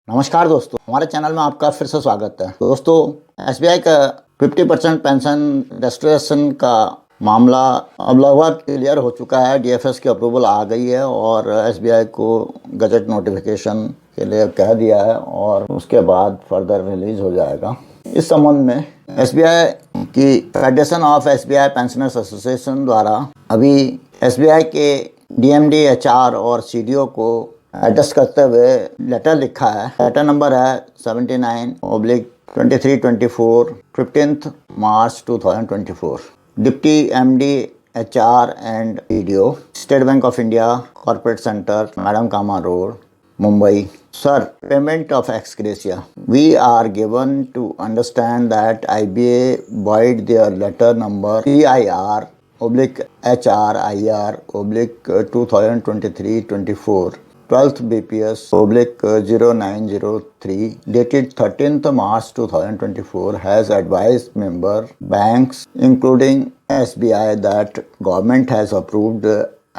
नमस्कार दोस्तों, हमारे चैनल में आपका फिर से स्वागत है। दोस्तों, एसबीआई का 50% पेंशन रेस्टोरेशन का मामला अब लगभग क्लियर हो चुका है। डीएफएस की अप्रूवल आ गई है और एसबीआई को गजट नोटिफिकेशन के लिए कह दिया है और उसके बाद फर्दर रिलीज हो जाएगा। इस संबंध में एसबीआई की federation of SBI pensioners association द्वारा अभी एसबीआई के डीएमडी, एचआर और सीडीओ को एड्रेस करते हुए लेटर लिखा है। लेटर नंबर है 79/2324 15th March 2024। Deputy MD, HR and CDO, State Bank of India, corporate centre, madam Cama road, Mumbai. Sir, payment of ex gratia. We are given to understand that IBA void their letter number PIR/HRIR/2023-24 12th BPS /0903 dated 13th March 2024 has advised member banks including SBI that government has approved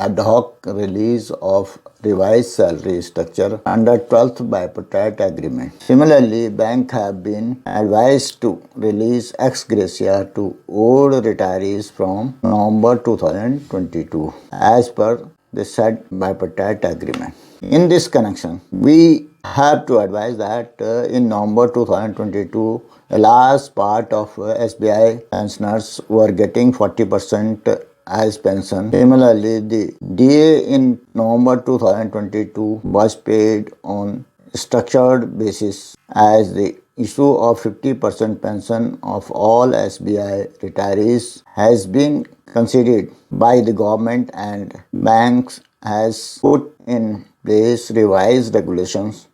ad hoc release of revised salary structure under 12th bipartite agreement. Similarly, bank have been advised to release ex gratia to old retirees from November 2022 as per the said bipartite agreement. In this connection, we have to advise that in November 2022, a large part of SBI pensioners were getting 40% as pension. Similarly, the DA in November 2022 was paid on structured basis as the issue of 50% pension of all SBI retirees has been considered by the government and banks has put in place revised regulations.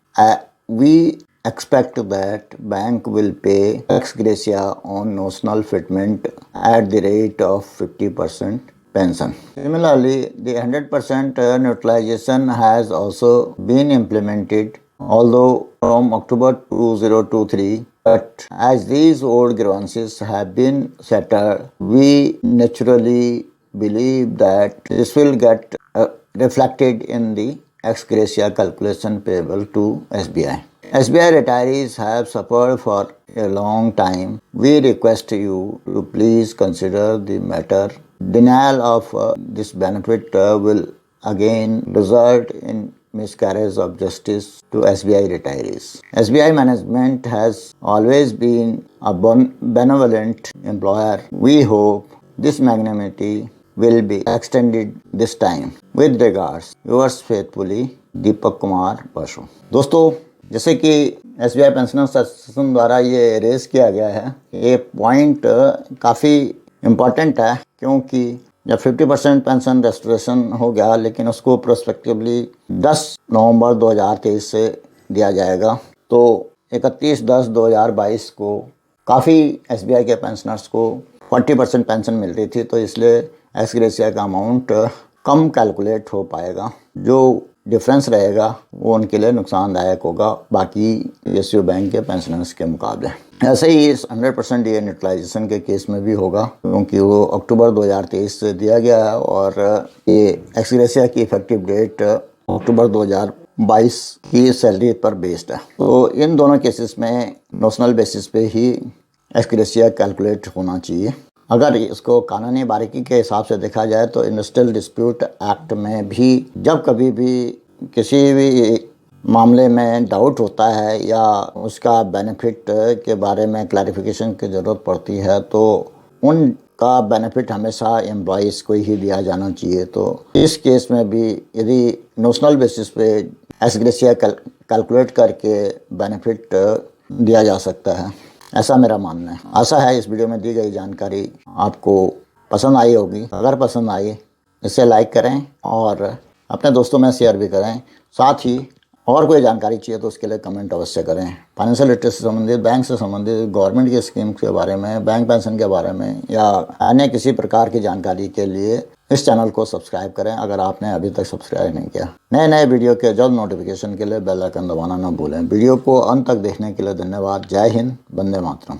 We expect that bank will pay ex gratia on notional fitment at the rate of 50% pension. Similarly, the 100% neutralization has also been implemented, although from October 2023. But as these old grievances have been settled, we naturally believe that this will get reflected in the ex gratia calculation payable to SBI. SBI retirees have suffered for a long time. We request you to please consider the matter. Denial of this benefit will again result in miscarriage of justice to SBI retirees. SBI management has always been a benevolent employer. We hope this magnanimity will be extended this time. With regards, yours faithfully, Deepak Kumar Basu. दोस्तों, जैसे कि SBI pensioners association द्वारा ये raise किया गया है, ये point काफ़ी इम्पॉर्टेंट है क्योंकि जब 50% पेंशन रेस्टोरेशन हो गया लेकिन उसको प्रोस्पेक्टिवली 10 नवंबर 2023 से दिया जाएगा, तो 31/10/2022 को काफ़ी एसबीआई के पेंशनर्स को 40% पेंशन मिल रही थी, तो इसलिए एक्स ग्रेशिया का अमाउंट कम कैलकुलेट हो पाएगा। जो डिफरेंस रहेगा वो उनके लिए नुकसानदायक होगा बाकी एसयू बैंक के पेंशनर्स के मुकाबले। ऐसे ही इस 100% डीए न्यूट्रलाइजेशन के केस में भी होगा क्योंकि वो अक्टूबर 2023 से दिया गया है और ये एक्स ग्रेशिया की इफेक्टिव डेट अक्टूबर 2022 की सैलरी पर बेस्ड है। तो इन दोनों केसेस में नोशनल बेसिस पे ही एक्स ग्रेशिया कैलकुलेट होना चाहिए। अगर इसको कानूनी बारीकी के हिसाब से देखा जाए तो इंडस्ट्रियल डिस्प्यूट एक्ट में भी जब कभी भी किसी भी मामले में डाउट होता है या उसका बेनिफिट के बारे में क्लैरिफिकेशन की ज़रूरत पड़ती है तो उनका बेनिफिट हमेशा एम्प्लॉइज़ को ही दिया जाना चाहिए। तो इस केस में भी यदि नोशनल बेसिस पे एक्स ग्रेशिया कैलकुलेट करके बेनिफिट दिया जा सकता है, ऐसा मेरा मानना है। आशा है इस वीडियो में दी गई जानकारी आपको पसंद आई होगी। अगर पसंद आई इसे लाइक करें और अपने दोस्तों में शेयर भी करें। साथ ही और कोई जानकारी चाहिए तो उसके लिए कमेंट अवश्य करें। फाइनेंशियल लिटरेसी से संबंधित, बैंक से संबंधित, गवर्नमेंट की स्कीम के बारे में, बैंक पेंशन के बारे में या अन्य किसी प्रकार की जानकारी के लिए इस चैनल को सब्सक्राइब करें अगर आपने अभी तक सब्सक्राइब नहीं किया। नए नए वीडियो के जल्द नोटिफिकेशन के लिए बेल आइकन दबाना न भूलें। वीडियो को अंत तक देखने के लिए धन्यवाद। जय हिंद, वंदे मातरम।